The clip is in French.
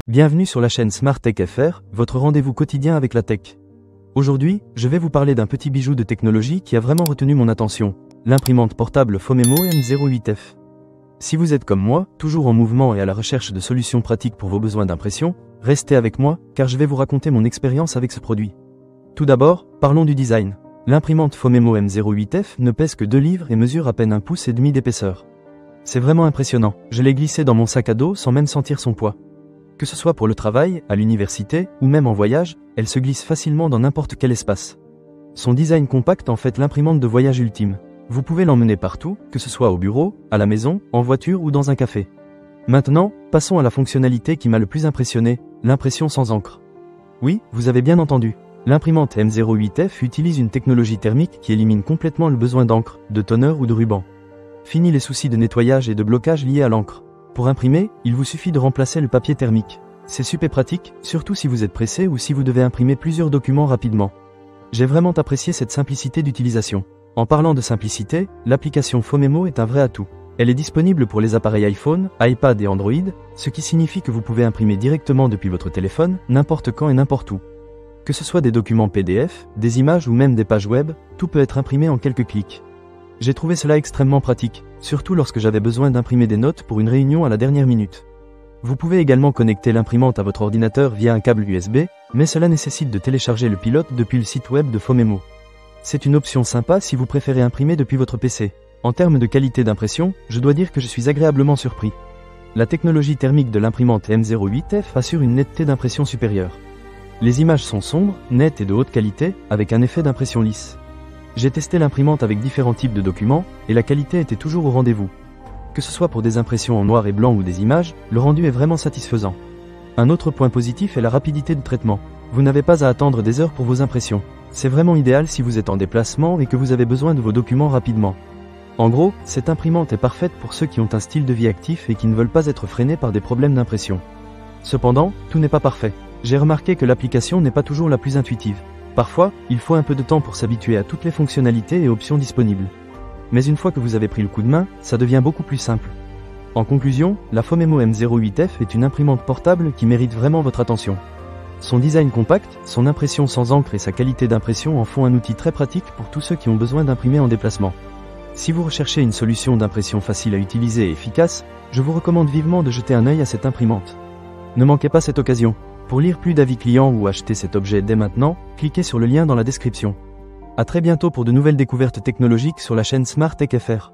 Bienvenue sur la chaîne Smart Tech FR, votre rendez-vous quotidien avec la tech. Aujourd'hui, je vais vous parler d'un petit bijou de technologie qui a vraiment retenu mon attention, l'imprimante portable Phomemo M08F. Si vous êtes comme moi, toujours en mouvement et à la recherche de solutions pratiques pour vos besoins d'impression, restez avec moi, car je vais vous raconter mon expérience avec ce produit. Tout d'abord, parlons du design. L'imprimante Phomemo M08F ne pèse que 2 livres et mesure à peine 1,5 pouce d'épaisseur. C'est vraiment impressionnant, je l'ai glissé dans mon sac à dos sans même sentir son poids. Que ce soit pour le travail, à l'université, ou même en voyage, elle se glisse facilement dans n'importe quel espace. Son design compact en fait l'imprimante de voyage ultime. Vous pouvez l'emmener partout, que ce soit au bureau, à la maison, en voiture ou dans un café. Maintenant, passons à la fonctionnalité qui m'a le plus impressionné, l'impression sans encre. Oui, vous avez bien entendu. L'imprimante M08F utilise une technologie thermique qui élimine complètement le besoin d'encre, de toner ou de ruban. Fini les soucis de nettoyage et de blocage liés à l'encre. Pour imprimer, il vous suffit de remplacer le papier thermique. C'est super pratique, surtout si vous êtes pressé ou si vous devez imprimer plusieurs documents rapidement. J'ai vraiment apprécié cette simplicité d'utilisation. En parlant de simplicité, l'application Phomemo est un vrai atout. Elle est disponible pour les appareils iPhone, iPad et Android, ce qui signifie que vous pouvez imprimer directement depuis votre téléphone, n'importe quand et n'importe où. Que ce soit des documents PDF, des images ou même des pages web, tout peut être imprimé en quelques clics. J'ai trouvé cela extrêmement pratique, surtout lorsque j'avais besoin d'imprimer des notes pour une réunion à la dernière minute. Vous pouvez également connecter l'imprimante à votre ordinateur via un câble USB, mais cela nécessite de télécharger le pilote depuis le site web de Phomemo. C'est une option sympa si vous préférez imprimer depuis votre PC. En termes de qualité d'impression, je dois dire que je suis agréablement surpris. La technologie thermique de l'imprimante M08F assure une netteté d'impression supérieure. Les images sont sombres, nettes et de haute qualité, avec un effet d'impression lisse. J'ai testé l'imprimante avec différents types de documents, et la qualité était toujours au rendez-vous. Que ce soit pour des impressions en noir et blanc ou des images, le rendu est vraiment satisfaisant. Un autre point positif est la rapidité de traitement. Vous n'avez pas à attendre des heures pour vos impressions. C'est vraiment idéal si vous êtes en déplacement et que vous avez besoin de vos documents rapidement. En gros, cette imprimante est parfaite pour ceux qui ont un style de vie actif et qui ne veulent pas être freinés par des problèmes d'impression. Cependant, tout n'est pas parfait. J'ai remarqué que l'application n'est pas toujours la plus intuitive. Parfois, il faut un peu de temps pour s'habituer à toutes les fonctionnalités et options disponibles. Mais une fois que vous avez pris le coup de main, ça devient beaucoup plus simple. En conclusion, la Phomemo M08F est une imprimante portable qui mérite vraiment votre attention. Son design compact, son impression sans encre et sa qualité d'impression en font un outil très pratique pour tous ceux qui ont besoin d'imprimer en déplacement. Si vous recherchez une solution d'impression facile à utiliser et efficace, je vous recommande vivement de jeter un œil à cette imprimante. Ne manquez pas cette occasion. Pour lire plus d'avis clients ou acheter cet objet dès maintenant, cliquez sur le lien dans la description. À très bientôt pour de nouvelles découvertes technologiques sur la chaîne Smart Tech FR.